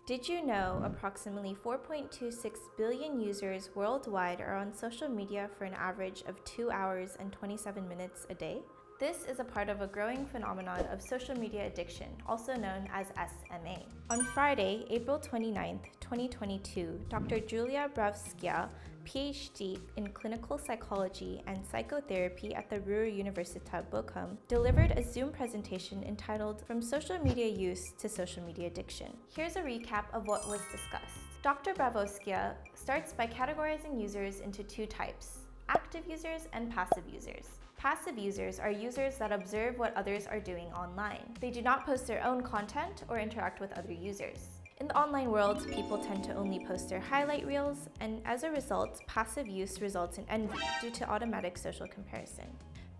Did you know approximately 4.26 billion users worldwide are on social media for an average of 2 hours and 27 minutes a day? This is a part of a growing phenomenon of social media addiction, also known as SMA. On Friday, April 29, 2022, Dr. Julia Bravskia, PhD in clinical psychology and psychotherapy at the Ruhr-Universität Bochum, delivered a Zoom presentation entitled From Social Media Use to Social Media Addiction. Here's a recap of what was discussed. Dr. Bravskia starts by categorizing users into two types: active users and passive users. Passive users are users that observe what others are doing online. They do not post their own content or interact with other users. In the online world, people tend to only post their highlight reels, and as a result, passive use results in envy due to automatic social comparison.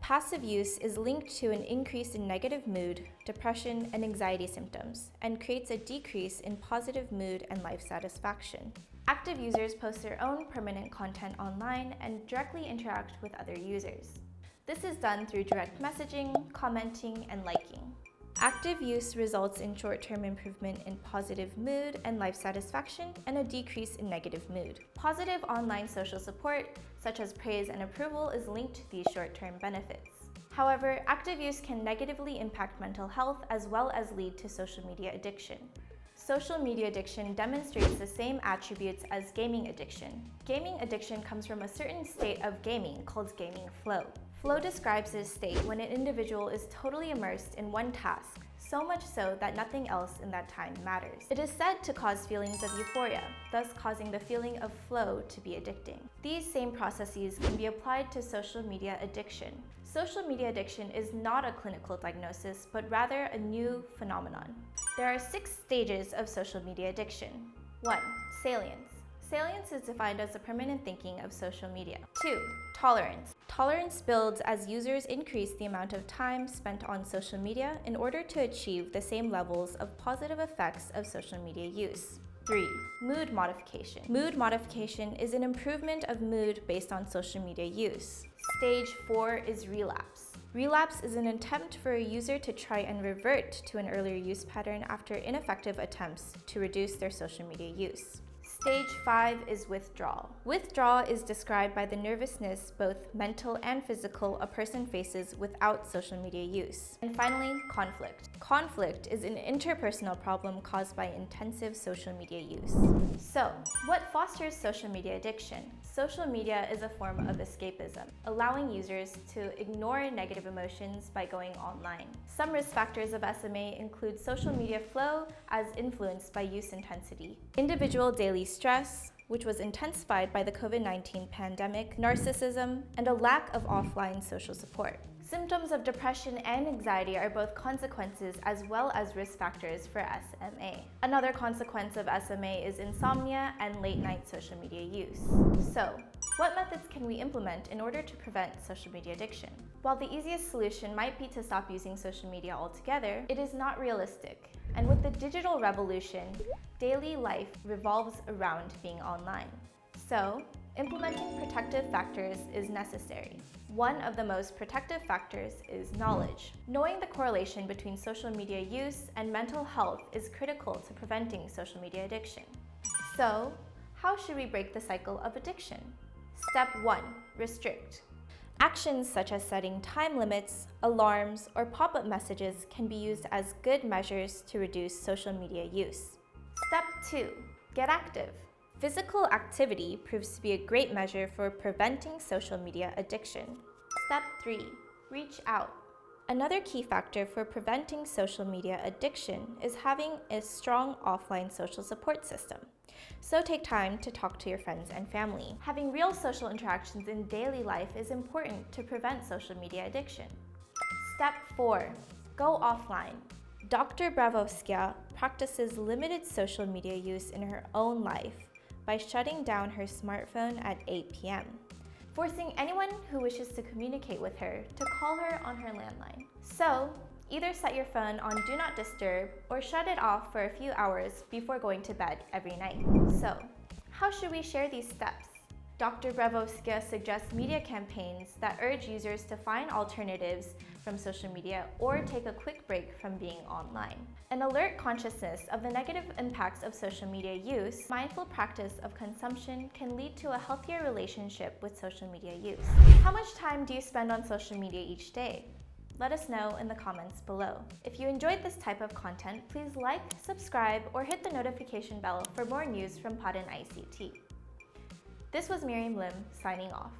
Passive use is linked to an increase in negative mood, depression, and anxiety symptoms, and creates a decrease in positive mood and life satisfaction. Active users post their own permanent content online and directly interact with other users. This is done through direct messaging, commenting, and liking. Active use results in short-term improvement in positive mood and life satisfaction and a decrease in negative mood. Positive online social support, such as praise and approval, is linked to these short-term benefits. However, active use can negatively impact mental health as well as lead to social media addiction. Social media addiction demonstrates the same attributes as gaming addiction. Gaming addiction comes from a certain state of gaming called gaming flow. Flow describes this state when an individual is totally immersed in one task, so much so that nothing else in that time matters. It is said to cause feelings of euphoria, thus causing the feeling of flow to be addicting. These same processes can be applied to social media addiction. Social media addiction is not a clinical diagnosis, but rather a new phenomenon. There are 6 stages of social media addiction. 1. Salience. Salience is defined as the permanent thinking of social media. 2. Tolerance. Tolerance builds as users increase the amount of time spent on social media in order to achieve the same levels of positive effects of social media use. 3. Mood modification. Mood modification is an improvement of mood based on social media use. Stage 4 is relapse. Relapse is an attempt for a user to try and revert to an earlier use pattern after ineffective attempts to reduce their social media use. Stage 5 is withdrawal. Withdrawal is described by the nervousness, both mental and physical, a person faces without social media use. And finally, conflict. Conflict is an interpersonal problem caused by intensive social media use. So, what fosters social media addiction? Social media is a form of escapism, allowing users to ignore negative emotions by going online. Some risk factors of SMA include social media flow as influenced by use intensity, individual daily stress, which was intensified by the COVID-19 pandemic, narcissism, and a lack of offline social support. Symptoms of depression and anxiety are both consequences as well as risk factors for SMA. Another consequence of SMA is insomnia and late-night social media use. So, what methods can we implement in order to prevent social media addiction? While the easiest solution might be to stop using social media altogether, it is not realistic. And with the digital revolution, daily life revolves around being online. So, implementing protective factors is necessary. One of the most protective factors is knowledge. Knowing the correlation between social media use and mental health is critical to preventing social media addiction. So, how should we break the cycle of addiction? Step 1. Restrict. Actions such as setting time limits, alarms, or pop-up messages can be used as good measures to reduce social media use. Step 2. Get active. Physical activity proves to be a great measure for preventing social media addiction. Step 3. Reach out. Another key factor for preventing social media addiction is having a strong offline social support system. So take time to talk to your friends and family. Having real social interactions in daily life is important to prevent social media addiction. Step 4. Go offline. Dr. Bravskia practices limited social media use in her own life by shutting down her smartphone at 8 p.m., forcing anyone who wishes to communicate with her to call her on her landline. So, either set your phone on Do Not Disturb or shut it off for a few hours before going to bed every night. So, how should we share these steps? Dr. Brevovskia suggests media campaigns that urge users to find alternatives from social media or take a quick break from being online. An alert consciousness of the negative impacts of social media use, mindful practice of consumption can lead to a healthier relationship with social media use. How much time do you spend on social media each day? Let us know in the comments below. If you enjoyed this type of content, please like, subscribe, or hit the notification bell for more news from Barun ICT. This was Miriam Lim signing off.